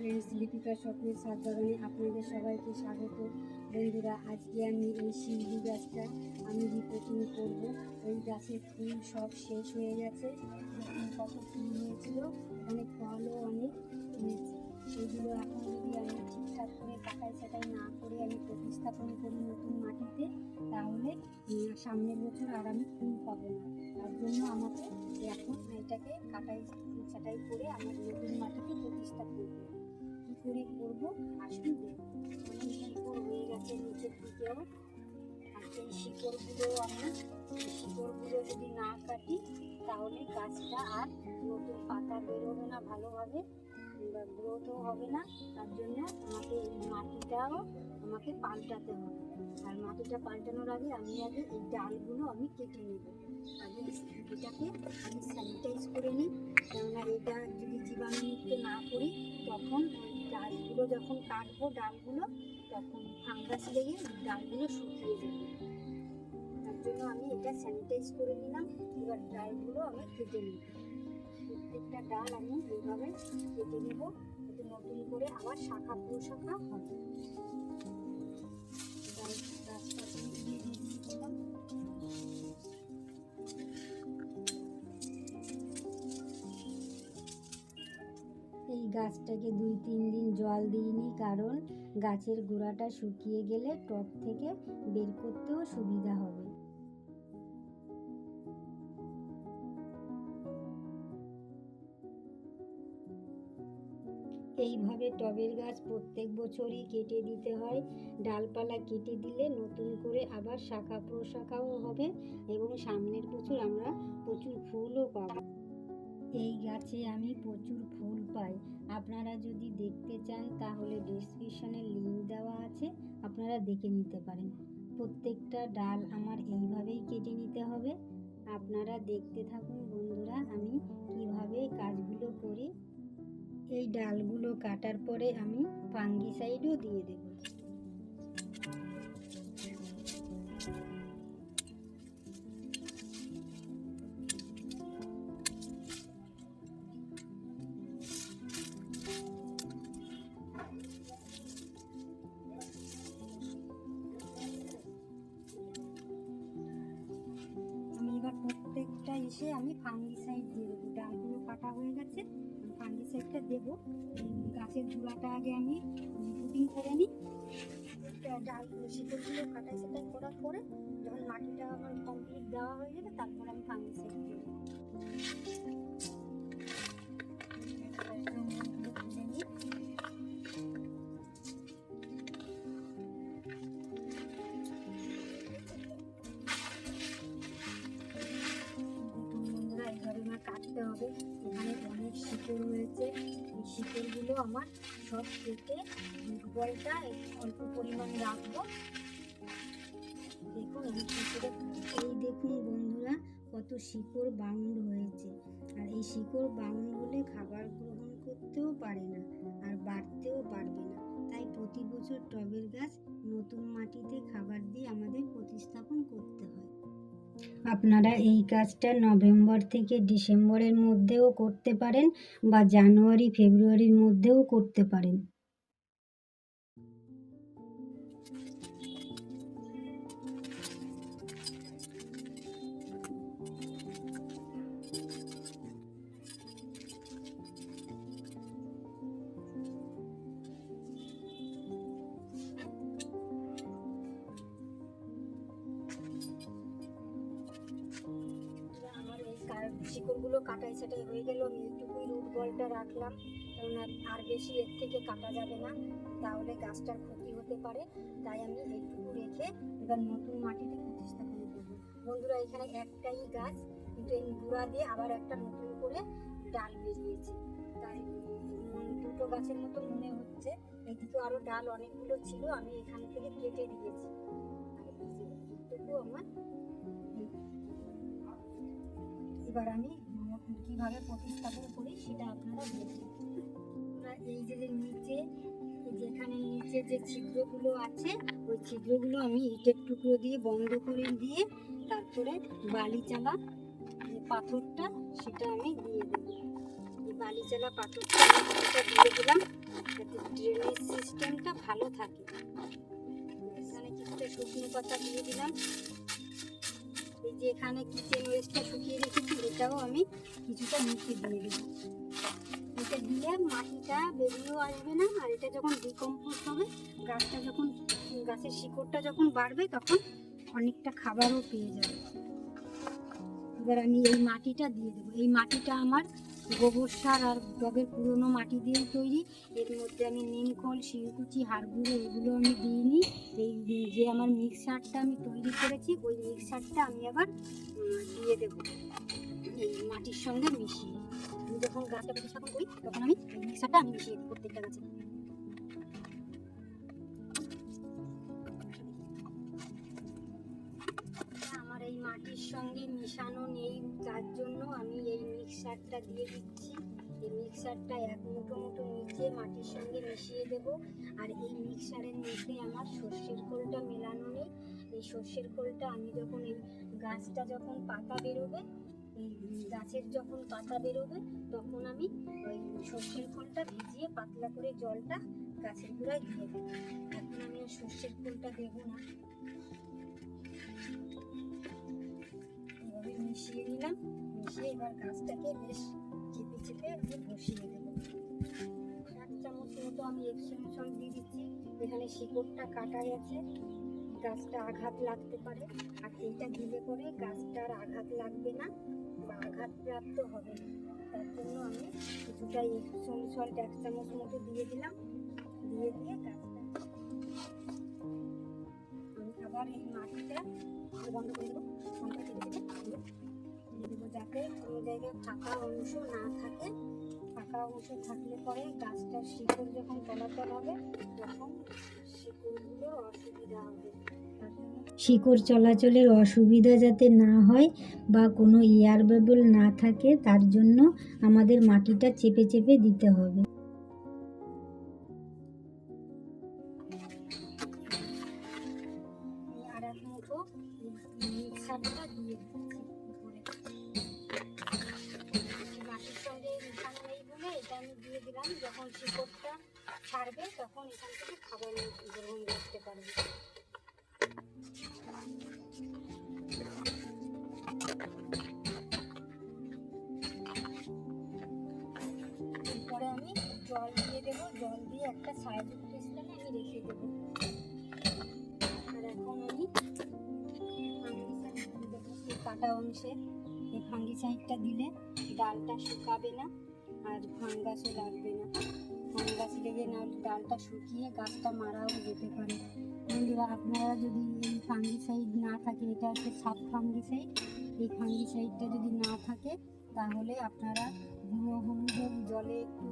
Friends, Lipika স্বপ্নের ছাদ বাগানে আপনাদের সবাইকে স্বাগত। বন্ধুরা, আজকে আমি এই শিউলি গাছটা আমি রিপোর্টিং করব। এই গাছের ফুল সব শেষ হয়ে গেছে। কত ফুল হয়েছিল, অনেক ফলও অনেক হয়েছে। সেইগুলো এখন যদি আমি ঠিকঠাক করে কাটাই ছাটাই না করে আমি প্রতিস্থাপন করি নতুন মাটিতে, তাহলে সামনের বছর আর আমি ফুল পাবো না। তার জন্য আমাকে এখন এটাকে কাটাই ছাটাই করে আমার নতুন মাটিতে প্রতিস্থাপন করবো। কী করে করবো আসুন দেখুন। অনেক শিকড় হয়ে গেছে নিচের দিকেও। আর এই শিকড়গুলো যদি না কাটি তাহলে গাছটা আর নতুন পাতা বেরোবে না ভালোভাবে, বা গ্রোথও হবে না। তার জন্য আমাকে এই মাটিটাও আমাকে পাল্টাতে হবে। আর মাটিটা পাল্টানোর আগে আমি এই ডালগুলো আমি কেটে নেব। আগে এটাকে আমি স্যানিটাইজ করে নিই, কেননা এটা যদি জীবাণুমুক্ত না করি তখন ওই ডালগুলো যখন কাটবো ডালগুলো তখন ফাঙ্গাস লেগে ডালগুলো শুকিয়ে যাবে। তার জন্য আমি এটা স্যানিটাইজ করে নিলাম। এবার ডালগুলো আমি কেটে নিই। প্রত্যেকটা ডাল আমি এইভাবে কেটে নেব, যাতে নতুন করে আবার শাখা প্রশাখা হবে। এই গাছটাকে 2-3 দিন জল দিইনি, কারণ গাছের গোড়াটা শুকিয়ে গেলে টব থেকে বের করতেও সুবিধা হবে। এইভাবে টবের গাছ প্রত্যেক বছরই কেটে দিতে হয়। ডালপালা কেটে দিলে নতুন করে আবার শাখা প্রশাখাও হবে এবং সামনের বছর আমরা প্রচুর ফুলও পাবো। এই গাছে আমি প্রচুর ফুল পাই। আপনারা যদি দেখতে চান তাহলে ডেসক্রিপশনে লিংক দেওয়া আছে, আপনারা দেখে নিতে পারেন। প্রত্যেকটা ডাল আমার এইভাবেই কেটে নিতে হবে। আপনারা দেখতে থাকুন বন্ধুরা, আমি কিভাবে কাজগুলো করি। এই ডালগুলো কাটার পরে আমি ফাঙ্গিসাইডও দিয়ে দেব। প্রত্যেকটা এসে আমি ফাঙ্গিসাইড দিয়ে দেবো। ডালগুলো কাটা হয়ে গেছে, ফাঙ্গিসাইডটা দেবো। গাছের গোড়াটা আগে আমি পুটিং করে নিই। ডালগুলো শিকড়গুলো কাটাই ছাটাই করার পরে যখন মাটিটা আমার কমপ্লিট দেওয়া হয়ে যাবে তারপর আমি ফাঙ্গিসাইড দেবো। কাটতে হবে। এখানে অনেক শিকড় রয়েছে, এই শিকড়গুলো আমার সব কেটে বলটা অল্প পরিমাণ রাখবো। দেখুন এই দেখুন বন্ধুরা, কত শিকড় বাউন্ড হয়েছে। আর এই শিকড় বাউন্ড হলে খাবার গ্রহণ করতেও পারে না আর বাড়তেও পারবে না। তাই প্রতি বছর টবের গাছ নতুন মাটিতে খাবার দিয়ে আমাদের প্রতিস্থাপন করতে হয়। আপনারা এই কাজটা নভেম্বর থেকে ডিসেম্বরের মধ্যেও করতে পারেন বা জানুয়ারি ফেব্রুয়ারির মধ্যেও করতে পারেন। শিকড়গুলো কাটাই ছাটাই হয়ে গেল। আমি এইটুকুই রুট বলটা রাখলাম, কেননা আর বেশি এর থেকে কাটা যাবে না, তাহলে গাছটার ক্ষতি হতে পারে। তাই আমি এইটুকু রেখে এবার নতুন মাটিতে প্রতিস্থাপন করবো। বন্ধুরা, এখানে একটাই গাছ, কিন্তু এই গুঁড়া দিয়ে আবার একটা নতুন করে ডাল বেরিয়েছে। তাই দুটো গাছের মতো মনে হচ্ছে। এদিকে আরও ডাল অনেকগুলো ছিল, আমি এখান থেকে কেটে দিয়েছি। এইটুকু আমার। এবার আমি কিভাবে প্রতিস্থাপন করি সেটা আপনারা দেখুন। এই যে নিচে, যেখানে নিচে যে ছিদ্রগুলো আছে ওই ছিদ্রগুলো আমি ইটের টুকরো দিয়ে বন্ধ করে দিয়ে তারপরে বালি চালা যে পাথরটা সেটা আমি দিয়ে দেবো। এই বালি চালা পাথরটা দিয়ে দিলাম। ভালো থাকে। এখানে কিছুটা শুকনো পাতা দিয়ে দিলাম। এই যে এখানে কিচেন ওয়েস্টটা শুকিয়ে রেখেছি, এটাও আমি কিছুটা নিচে দিয়ে দেবো। এটা দিলে মাটিটা বেরিয়েও আসবে না, আর এটা যখন ডিকম্পোজ হবে, গাছের শিকড়টা যখন বাড়বে তখন অনেকটা খাবারও পেয়ে যাবে। এবার আমি এই মাটিটা দিয়ে দেবো। এই মাটিটা আমার গোবর সার আর টবের পুরনো মাটি দিয়েই তৈরি। এর মধ্যে আমি নিমখোল, শিংকুচি, হাড় গুঁড়ো এগুলো আমি দিইনি। এই যে আমার মিক্সারটা আমি তৈরি করেছি, ওই মিক্সারটা আমি আবার দিয়ে দেবো এই মাটির সঙ্গে মিশিয়ে। আমি যখন গাছটা প্রতিস্থাপন করি তখন আমি এই মিক্সারটা আমি মিশিয়ে দিই প্রত্যেকটা গাছে। আমার এই মাটির সঙ্গে মিশানো নেই, তার জন্য আমি এই মিক্সারটা দিয়ে দিচ্ছি। এই মিক্সারটা এক মুঠো মুঠো নিচে মাটির সঙ্গে মিশিয়ে দেব। আর এই মিক্সারের মধ্যে আমার সর্ষের খোলটা মেলানো নেই। এই সর্ষের খোলটা আমি যখন এই গাছটা যখন পাতা বেরোবে, এই গাছের যখন পাতা বেরোবে তখন আমি ওই সর্ষের খোলটা ভিজিয়ে পাতলা করে জলটা গাছের গোড়ায় দিয়ে দেবো। এখন আমি আর সর্ষের খোলটা দেবো না। এভাবে মিশিয়ে নিলাম। মিশিয়ে এবার গাছটাকে বেশ চেপে চেপে আমি বসিয়ে দেবো। 1 চামচ মতো আমি এপসম সল্ট দিয়ে দিচ্ছি। এখানে শিকড়টা কাটা গেছে, গাছটা আঘাত লাগতে পারে, আর এইটা দিলে পরে গাছটার আঘাত লাগবে না বা আঘাতপ্রাপ্ত হবে না। তার জন্য আমি কিছুটা এপসম সল্ট 1 চামচ মতো দিয়ে দিলাম। দিয়ে গাছটা আমি আবার এই মাটিটা বন্ধ করে দেবো। যাতে কোনো জায়গায় ফাঁকা অংশ না থাকে। ফাঁকা অংশ থাকলে পরে গাছটার শিকড় যখন তলাতল হবে তখন শিকড়গুলোর অসুবিধা হবে। শিকড় চলাচলের অসুবিধা যাতে না হয় বা কোনো এয়ার বাবল না থাকে, তার জন্য আমাদের মাটিটা চেপে চেপে দিতে হবে। আর এক মুঠো মিক্সারটা দিয়ে দিচ্ছি। মাটির সঙ্গে মিশানো নেই বলে এটা আমি দিয়ে দিলাম। যখন শিকড়টা ছাড়বে তখন এখান থেকে খাবার গ্রহণ করতে পারবে। এরপরে আমি জল দিয়ে দেবো। জল দিয়ে একটা ছায়াযুক্ত স্থানে আমি রেখে দেবো। আর এখন আমি কাটা অংশে এই ফাঙ্গিসাইডটা দিলে ডালটা শুকাবে না আর ফাঙ্গাসও লাগবে না। ফাঙ্গাস লেগে না ডালটা শুকিয়ে গাছটা মারাও যেতে পারে। বন্ধুরা, আপনারা যদি এই ফাঙ্গিসাইড না থাকে, এটা হচ্ছে সাব ফাঙ্গিসাইড, এই ফাঙ্গিসাইডটা যদি না থাকে তাহলে আপনারা গুঁড়ো হলুদের জলে একটু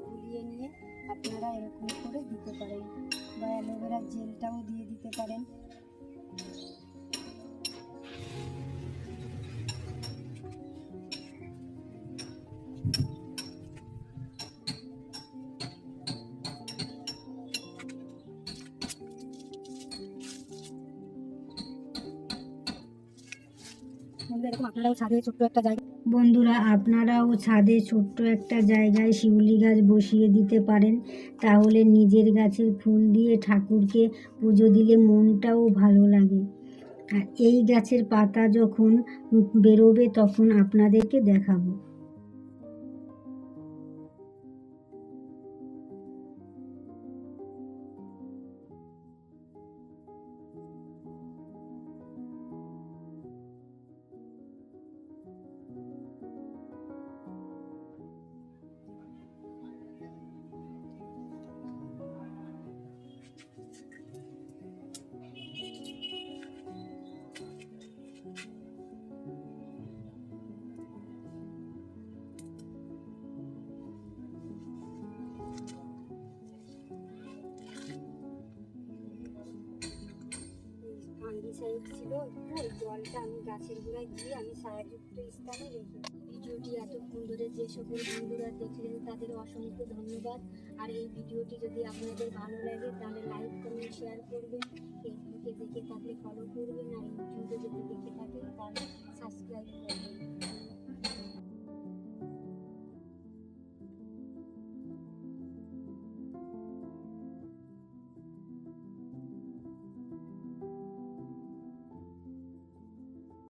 গুলিয়ে নিয়ে আপনারা এরকম করে দিতে পারেন, বা অ্যালোভেরার জেলটাও দিয়ে দিতে পারেন। বন্ধুরা, আপনারাও ছাদে ছোট্ট একটা জায়গায় শিউলি গাছ বসিয়ে দিতে পারেন। তাহলে নিজের গাছের ফুল দিয়ে ঠাকুরকে পুজো দিলে মনটাও ভালো লাগে। আর এই গাছের পাতা যখন বেরোবে তখন আপনাদেরকে দেখাবো। ফাঙ্গিসাইড ছিল, ওই জলটা আমি গাছের গোড়ায় দিয়ে আমি ছায়াযুক্ত স্থানে রেখে। ভিডিওটি এতক্ষণ ধরে যে সকল বন্ধুরা দেখলেন তাদের অসংখ্য ধন্যবাদ। আর এই ভিডিওটি যদি আপনাদের ভালো লাগে তাহলে লাইক, কমেন্ট, শেয়ার করবেন। ফেসবুকে দেখে থাকলে ফলো করবেন, আর ইউটিউবে যদি দেখে থাকেন তাহলে সাবস্ক্রাইব করবেন।